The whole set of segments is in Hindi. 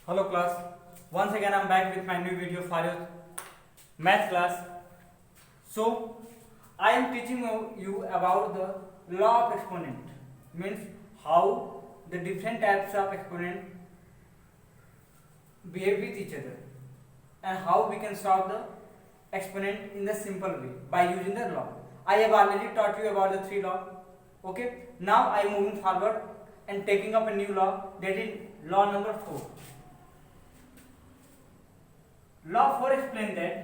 Hello class, once again I am back with my new video for your math class. So I am teaching you about the law of exponent, means how the different types of exponent behave with each other and how we can solve the exponent in the simple way by using the law. I have already taught you about the three law. Okay, now I am moving forward and taking up a new law, that is law number 4. Law 4 explain that,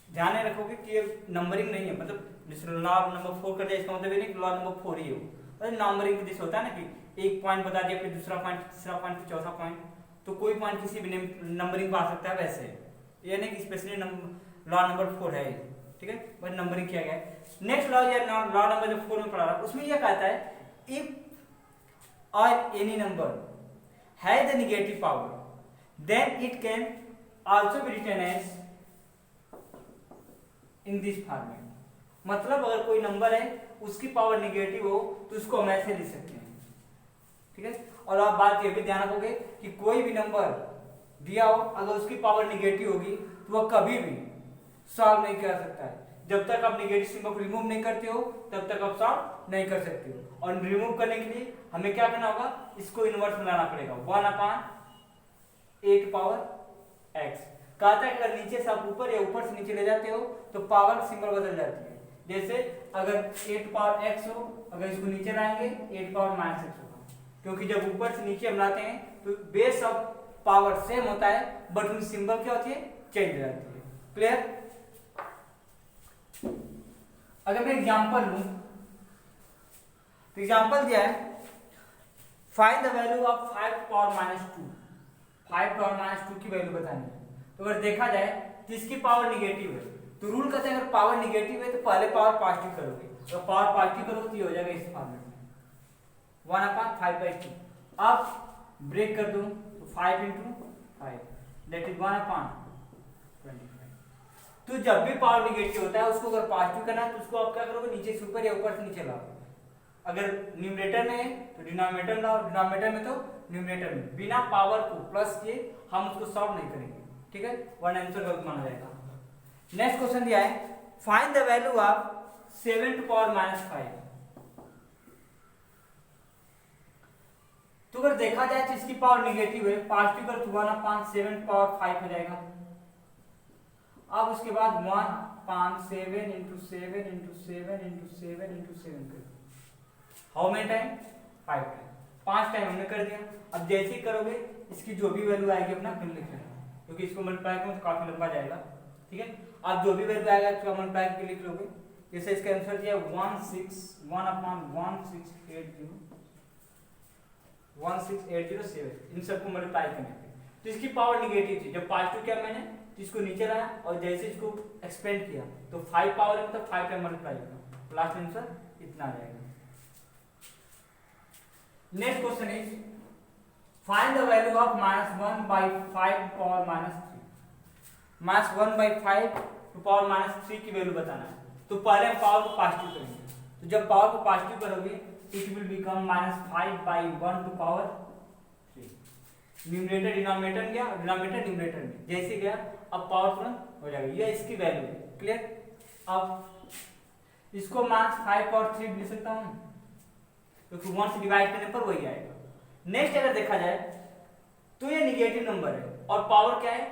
ध्यान में रखोगे कि ये नंबरिंग नहीं है, मतलब जिस लॉ नंबर 4 कर दिया इसका मतलब ये नहीं कि लॉ नंबर 4 ही हो, मतलब नंबरिंग जैसे होता है ना कि एक पॉइंट बता दिया फिर दूसरा पॉइंट, तीसरा पॉइंट, फिर चौथा पॉइंट, तो कोई पॉइंट किसी भी नंबरिंग पर आ सकता है, वैसे ये नहीं कि स्पेशली लॉ नंबर 4 है, ठीक है, बस नंबरिंग किया गया है। नेक्स्ट लॉ या लॉ नंबर जो 4 में पढ़ा रहा उसमें यह कहता है इफ और any number has the negative power then it can also be written as in this format। मतलब अगर कोई नंबर है उसकी पावर नेगेटिव हो तो उसको हम ऐसे लिख सकते हैं, ठीक है। और आप बात ये भी ध्यान रखोगे कि कोई भी नंबर दिया हो अगर उसकी पावर नेगेटिव होगी तो वह कभी भी सॉल्व नहीं कर सकता है, जब तक आप नेगेटिव सिंबल को रिमूव नहीं करते हो तब तक आप सॉल्व नहीं कर सकते हो। और रिमूव करने के लिए हमें क्या करना होगा, इसको इनवर्स में लाना पड़ेगा, 1/8 पावर x। कहता है अगर नीचे से आप ऊपर या ऊपर से नीचे ले जाते हो तो पावर सिंबल बदल जाती है, जैसे अगर 8 पावर x हो, अगर इसको नीचे लाएंगे 8 पावर -x होगा, क्योंकि जब ऊपर से नीचे हम लाते हैं तो बेस ऑफ पावर सेम होता है बट उनकी सिंबल क्या होती है, चेंज हो जाती है। क्लियर? अगर मैं एग्जांपल लूं तो एग्जांपल दिया है find the value of 5 power -2, 5 power -2 की वैल्यू बतानी है। तो अगर देखा जाए तो इसकी पावर निगेटिव है, तो रूल कहते हैं अगर पावर निगेटिव है तो पहले पावर पॉजिटिव करोगे, अगर पावर पॉजिटिव करोगे तो ये हो जाएगा इस फॉर्मेट में 1/5/2। अब ब्रेक कर दूं तो 5 × 5 दैट इज 1/25। तो जब भी पावर निगेटिव होता है उसको अगर पॉजिटिव करना है तो उसको आप क्या करोगे, नीचे से ऊपर या ऊपर से नीचे लाओ। अगर न्यूमरेटर में है तो डिनोमिनेटर लाओ, डिनोमिनेटर में तो न्यूमरेटर में, बिना पावर को प्लस किए हम उसको सॉल्व नहीं करेंगे, ठीक है, वन आंसर गलत माना जाएगा। नेक्स्ट क्वेश्चन दिया है find the value of 7 to power -5। तो अगर देखा जाए तो इसकी पावर नेगेटिव है, पॉजिटिव कर 1/7 पावर 5 हो जाएगा। अब उसके बाद 1/7 × 7 × 7 × 7 × 7 कर, how many time, 5 time, 5 time हमने कर दिया। अब जैसे ही करोगे इसकी जो भी वैल्यू आएगी अपना फिर लिख लेना, क्योंकि इसको मल्टीप्लाई करो तो काफी लंबा जाएगा, ठीक है। आप जो भी वैल्यू आएगा उसको मल्टीप्लाई करके लिख लोगे। जैसे इसका आंसर दिया 1/1680 इन सबको मल्टीप्लाई करने पे तो इसकी पावर नेगेटिव थी, जब पॉजिटिव किया मैंने तो इसको नीचे लाया और जैसे इसको एक्सपेंड किया तो 5 पावर है मतलब 5 टाइम मल्टीप्लाई किया, लास्ट आंसर इतना आ जाएगा। Next question is find the value of -1/5 power -3। -1/5 to power -3 की वैल्यू बताना है, तो पहले हम पावर को पॉजिटिव करेंगे, तो जब पावर को पॉजिटिव करोगे it will become -5/1 to power 3। Numerator denominator गया, डिनोमिनेटर न्यूमरेटर में जैसे गया अब पावर तुरंत हो जाएगा, ये इसकी वैल्यू है। क्लियर? अब इसको -5 पावर 3 लिख सकता हूं क्योंकि 1 से डिवाइड करने पर वही आएगा। नेक्स्ट अगर देखा जाए तो ये नेगेटिव नंबर है और पावर क्या है,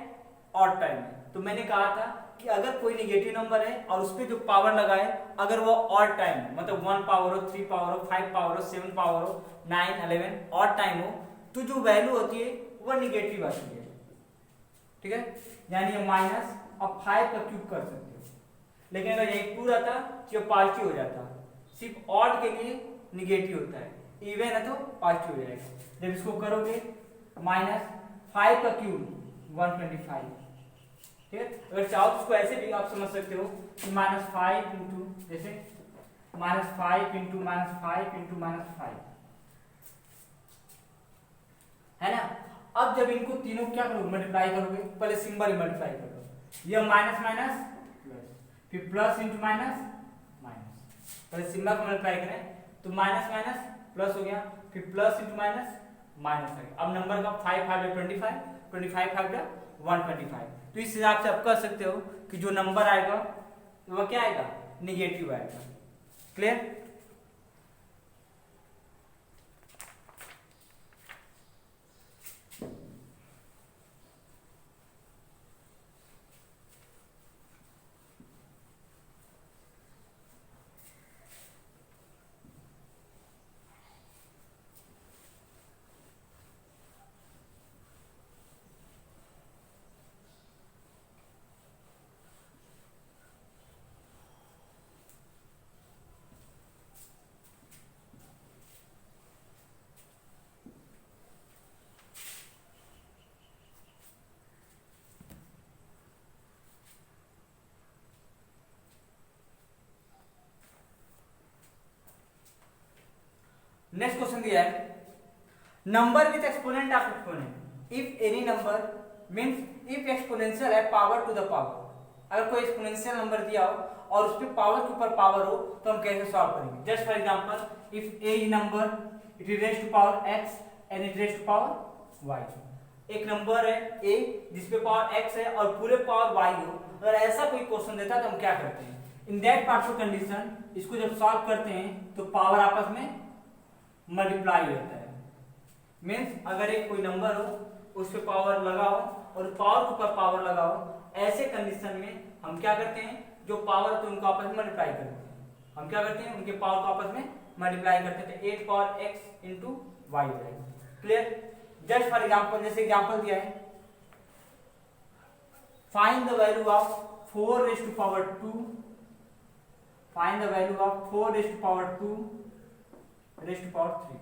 ऑड टाइम है। तो मैंने कहा था कि अगर कोई नेगेटिव नंबर है और उस पर जो पावर लगाए अगर वो ऑड टाइम मतलब 1 पावर हो, 3 पावर हो, 5 पावर हो, 7 पावर हो, 9, 11 ऑड टाइम हो तो जो वैल्यू होती है वह नेगेटिव आती है, ठीक है, यानी ये माइनस अब 5 का क्यूब कर सकते हो। लेकिन अगर ये पूरा था तो पॉजिटिव हो जाता, सिर्फ ऑड के लिए निगेटिव होता है, इवन है तो पॉजिटिव हो जाएगा। जब इसको करोगे -5 का क्यूब 125, ठीक है। अगर चाहो तो इसको ऐसे भी आप समझ सकते हो कि -5 × जैसे -5 × -5 × -5 है ना। अब जब इनको तीनों क्या करोगे, मल्टीप्लाई करोगे, पहले सिंबल मल्टीप्लाई करो, ये माइनस माइनस प्लस, फिर प्लस × माइनस माइनस, पहले सिंबल को मल्टीप्लाई करें तो माइनस माइनस प्लस हो गया, फिर प्लस × माइनस माइनस आएगा। अब नंबर का 5 5 25, 25 5 125। तो इस हिसाब से आप कह सकते हो कि जो नंबर आएगा वह क्या आएगा, निगेटिव आएगा। क्लियर? नेक्स्ट क्वेश्चन दिया है, number with exponent of exponent if any number means if exponential है पावर टू द पावर। अगर कोई एक्सपोनेंशियल नंबर दिया हो और उस पे पावर के ऊपर पावर हो तो हम कैसे सॉल्व करेंगे। Just for example if a number it is raised to power x and it raised to power y। एक नंबर है a जिसपे पावर x है और पूरे पावर y हो। अगर ऐसा कोई क्वेश्चन देता है तो हम क्या करते हैं, इन दैट पार्शियल कंडीशन इसको जब सॉल्व करते हैं तो पावर आपस में मल्टीप्लाई होता है। मीन्स अगर एक कोई नंबर हो उस पे पावर लगाओ और पावर के ऊपर पावर लगाओ, ऐसे कंडीशन में हम क्या करते हैं, जो पावर तो उनको आपस में मल्टीप्लाई करते हैं। हम क्या करते हैं, उनके पावर को आपस में मल्टीप्लाई करते हैं तो 8 पावर x इंटू वाई हो जाएगा। क्लियर? जस्ट फॉर एग्जाम्पल, जैसे एग्जाम्पल दिया है, find the value of 4 raise to power 2, find the value of 4 raise to power 2 raise to power 3।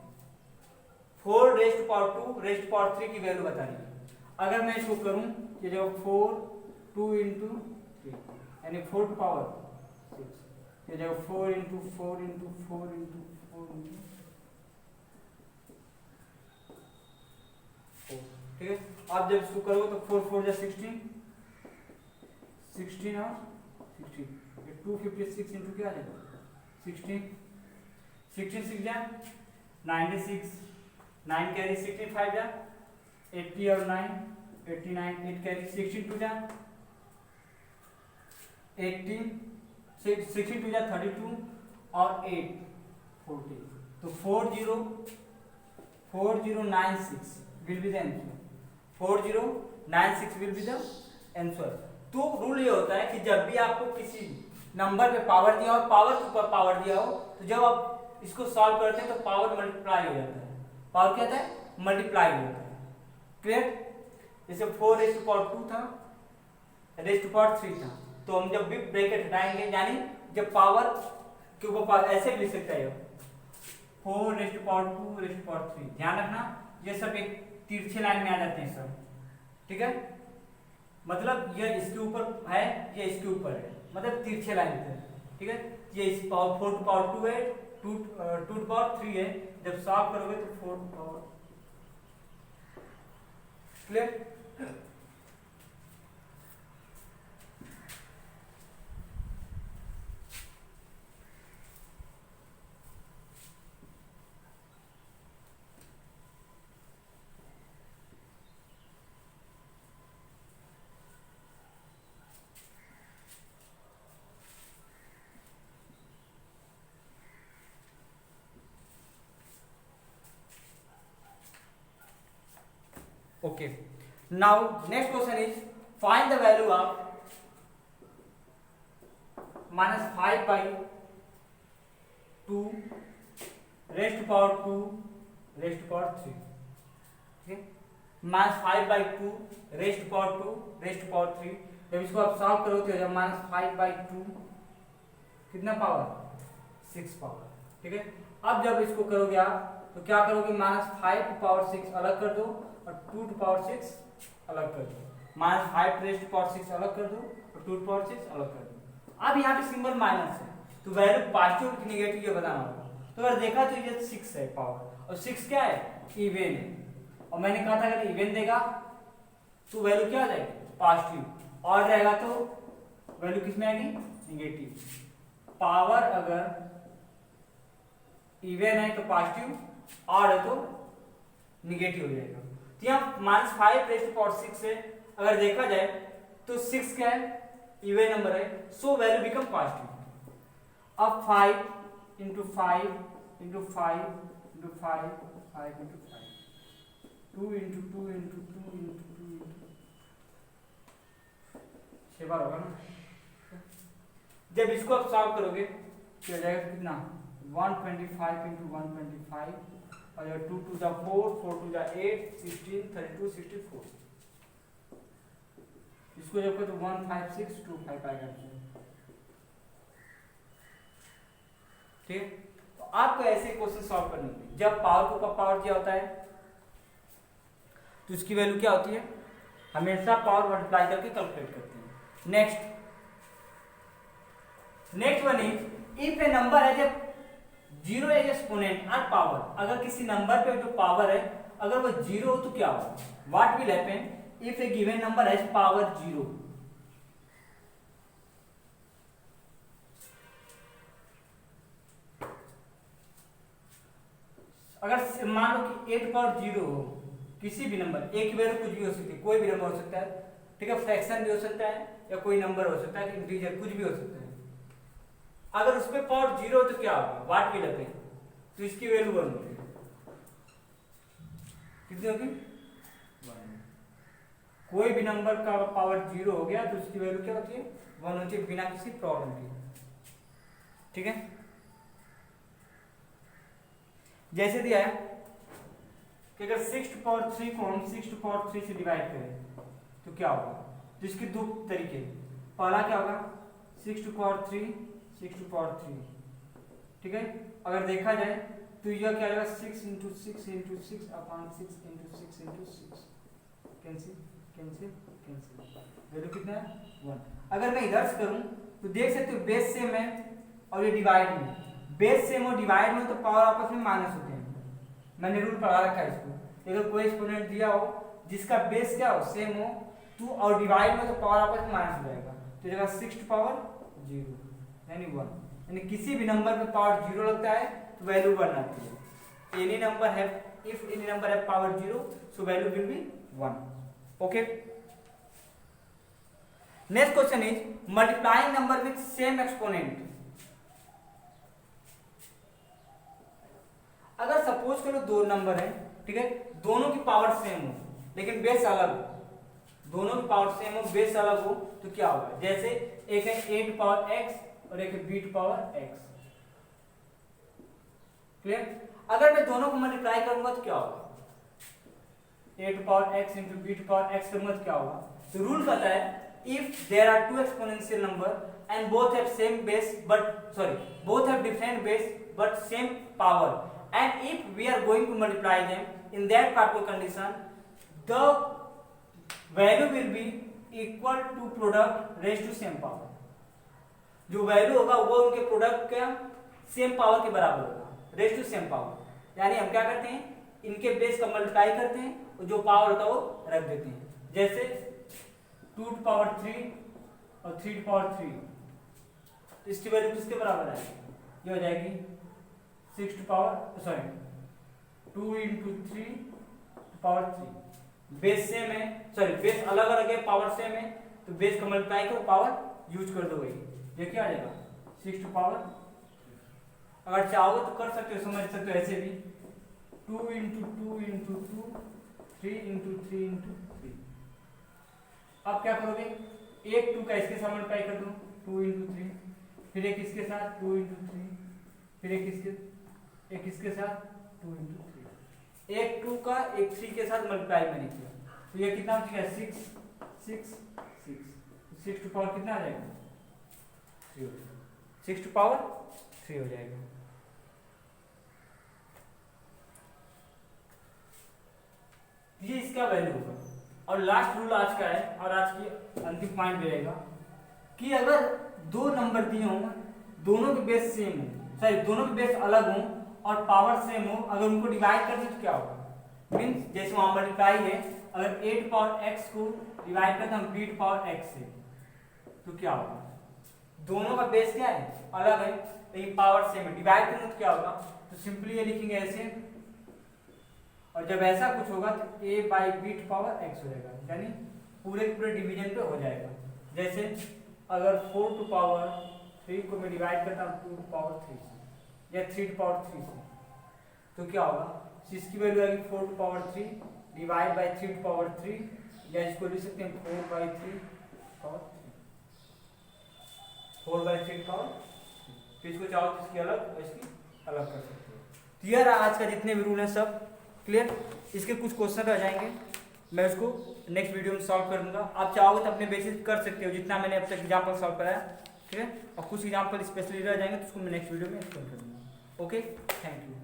4 raise to power 2 raise to power 3 की वैल्यू बतानी है। अगर मैं इसको करूं कि जब 4 2 इंटू 3 यानी 4 टू पावर 6, ये जब 4 इंटू 4 इंटू 4 इंटू 4 इंटू 4, ठीक है। आप जब इसको करोगे तो 4 4 जा 16 16 और 16, ये 256 इंटू क्या आ जाएगा 16 16 6 जा 96, 9 कैरी 16 5 जा 80 और 9 89, 8 कैरी 16 2 जा 18, 16 2 जा 32 और 8 40, तो 4096 will be the answer। 4096 will be the answer। तो रूल ये होता है कि जब भी आपको किसी नंबर पे पावर दिया हो, पावर के ऊपर पावर दिया हो, तो जब आप इसको सॉल्व करते हैं तो पावर मल्टीप्लाई हो जाता है। पावर क्या होता है, मल्टीप्लाई होता है। क्लियर? जैसे 4 रेज़ टू पावर 2 था, रेज़ टू पावर 3 था, तो हम जब भी ब्रैकेट हटाएंगे यानी जब पावर के ऊपर ऐसे भी लिख सकते हैं 4 raise to power 2 raise to power 3। ध्यान रखना ये सब एक तिरछे लाइन में आ जाते हैं सब, ठीक है। मतलब ये इसके ऊपर है, ये इसके ऊपर है, मतलब तिरछे लाइन पे, ठीक है। ये इस पावर 4 टू पावर 2 है, 2 टू पावर 3 है, जब सॉल्व करोगे तो 4 to power. Clear? Okay. Now next question is find the value of minus 5 by 2 raised to power 2 raised to power 3। ठीक है, minus 5 by 2 raised to power 2 raised to power 3। जब इसको आप सॉल्व करोगे तो जब minus 5 by 2 कितना पावर 6 पावर, ठीक है। अब जब इसको करोगे आप तो क्या करोगे, minus 5 to power 6 अलग कर दो और 2 to power 6 अलग कर दो, minus 5 raised to power 6 अलग कर दो और 2 to power 6 अलग कर दो। अब यहाँ पे सिंबल माइनस है तो वैल्यू पॉजिटिव कि नेगेटिव ये बताना होगा। तो अगर देखा तो ये 6 है पावर, और 6 क्या है, इवन है, और मैंने कहा था अगर इवन देगा तो वैल्यू क्या हो जाएगी, पॉजिटिव, और रहेगा तो वैल्यू किस में आएगी, नेगेटिव। पावर अगर इवन है तो पॉजिटिव, और है तो निगेटिव हो जाएगा। तो यहाँ -5 से अगर देखा जाए तो 6 क्या है, इवन नंबर है, सो वैल्यू बिकम पॉजिटिव। अब 5 into 5 into 5 into 5 5 into 5 2 into 2 into 2 into 2 into 6 बार होगा ना। जब इसको आप सॉल्व करोगे क्या हो जाएगा, कितना 125 इंटू 125 और 2 2 जा 4 4 2 जा 8 16 32 64। इसको जब तो 15625 आएगा। ठीक, तो आपको ऐसे क्वेश्चन सॉल्व करने के जब पावर का पावर क्या होता है तो इसकी वैल्यू क्या होती है, हमेशा पावर मल्टीप्लाई करके कैलकुलेट करते हैं। Next one is if a number है जब 0 एज एक्सपोनेंट और पावर, अगर किसी नंबर पे जो पावर है अगर वो 0 हो तो क्या होगा, what will happen if A given number has power 0। अगर मान लो कि 8 पावर 0 हो, किसी भी नंबर, एक वैल्यू कुछ भी हो सकती है, कोई भी नंबर हो सकता है, ठीक है, फ्रैक्शन भी हो सकता है या कोई नंबर हो सकता है, इंटीजर कुछ भी हो सकता है। अगर उसमें पावर 0 हो तो क्या होगा, व्हाट विल हैपन, तो इसकी वैल्यू 1 होगी। कितनी होगी, 1। कोई भी नंबर का पावर 0 हो गया तो उसकी वैल्यू क्या होती है, 1 होती है, बिना किसी प्रॉब्लम के। ठीक है, जैसे दिया है कि अगर 6 पावर 3 को हम 6 पावर 3 से डिवाइड करें तो क्या होगा, तो इसके दो तरीके, पहला क्या होगा 6 पावर 3 6 पावर 3, ठीक है। अगर देखा जाए तो यह क्या होगा 6 into 6 into 6 upon 6 into 6 into 6, cancel cancel cancel, value कितना है 1। अगर मैं इधर से करूं तो देख सकते हो बेस सेम है और ये डिवाइड में, बेस सेम और डिवाइड में तो पावर आपस में माइनस होते हैं, मैंने रूल पढ़ा रखा है इसको। अगर कोई एक्सपोनेंट दिया हो जिसका बेस क्या हो सेम हो तो और डिवाइड में तो पावर आपस में माइनस हो जाएगा, तो जगह 6 पावर 0 यानी 1, यानी किसी भी नंबर में पावर 0 लगता है तो वैल्यू 1 आती है। एनी नंबर है, इफ एनी नंबर है power 0 so value will be 1। Okay, next question is multiplying number with same exponent. अगर सपोज करो दो नंबर है, ठीक है, दोनों की पावर सेम हो लेकिन बेस अलग हो, दोनों की पावर सेम हो बेस अलग हो तो क्या होगा, जैसे एक है 8 पावर x और एक है b पावर x, क्लियर। अगर मैं दोनों को मल्टीप्लाई करूंगा तो क्या होगा, 8 power x into b power x करूंगा तो क्या होगा, तो रूल कहता है if there are two exponential number and both have same base both have different base but same power, and if we are going to multiply them in that particular condition the value will be equal to product raised to same power। जो वैल्यू होगा वो उनके प्रोडक्ट का सेम पावर के बराबर होगा, रेस्ट टू सेम पावर। यानी हम क्या करते हैं, इनके बेस का मल्टीप्लाई करते हैं और जो पावर होता है वो रख देते हैं, जैसे 2 टू पावर 3 और 3 टू पावर 3, इसकी वैल्यू किसके बराबर है, ये हो जाएगी 6 to power 2 into 3 power 3। Base सेम है, बेस अलग अलग है, पावर सेम है, तो बेस का मल्टीप्लाई करो पावर यूज कर दो, वही ये क्या आ जाएगा 6 टू पावर। अगर चाहोगे तो कर सकते हो, समझ सकते हो ऐसे भी 2 इंटू 2 इंटू 2 3 इंटू 3 इंटू 3। अब क्या करोगे, एक 2 का इसके साथ मल्टीप्लाई कर दो 2 इंटू 3, फिर एक इसके साथ 2 इंटू 3, फिर एक इसके साथ 2 इंटू 3, एक 2 का एक 3 के साथ मल्टीप्लाई मैंने किया तो ये कितना हो गया 6 6 6, 6 टू पावर कितना आ जाएगा 3 हो जाएगा, 6 टू पावर 3 हो जाएगा। ये इसका वैल्यू होगा। और लास्ट रूल आज का है और आज की अंतिम पॉइंट भी रहेगा कि अगर दो नंबर दिए हों, दोनों के बेस सेम हो, दोनों के बेस अलग हों और पावर सेम हो, अगर उनको डिवाइड कर दे तो क्या होगा, मीन्स जैसे वहां मल्टीप्लाई है, अगर 8 पावर x को डिवाइड करते हम 8 पावर x से तो क्या होगा, दोनों का बेस क्या है अलग है लेकिन पावर सेम है, डिवाइड करें तो क्या होगा, तो सिंपली ये लिखेंगे ऐसे और जब ऐसा कुछ होगा तो a by b to power x हो जाएगा, यानी पूरे के पूरे डिवीजन पे हो जाएगा। जैसे अगर 4 टू पावर 3 को मैं डिवाइड करता हूँ 2 टू पावर 3 से या 3 टू पावर 3 से, तो क्या होगा, इसकी वैल्यू आएगी 4 to power 3 divide by 3 to power 3, या इसको लिख सकते हैं 4 बाई 3 पावर 3, 4 बाई 3 पावर। तो इसको चाहो तो इसकी अलग और इसकी अलग कर सकते हो। क्लियर है? आज का जितने भी रूल हैं सब क्लियर। इसके कुछ क्वेश्चन रह जाएंगे, मैं उसको नेक्स्ट वीडियो में सॉल्व कर दूंगा। आप चाहोगे तो अपने बेसिस कर सकते हो, जितना मैंने अब तक एग्जाम्पल सॉल्व कराया, ठीक है। और कुछ एग्जाम्पल स्पेशली रह जाएंगे तो उसको मैं नेक्स्ट वीडियो में एक्सप्लेन कर दूंगा। Okay, thank you.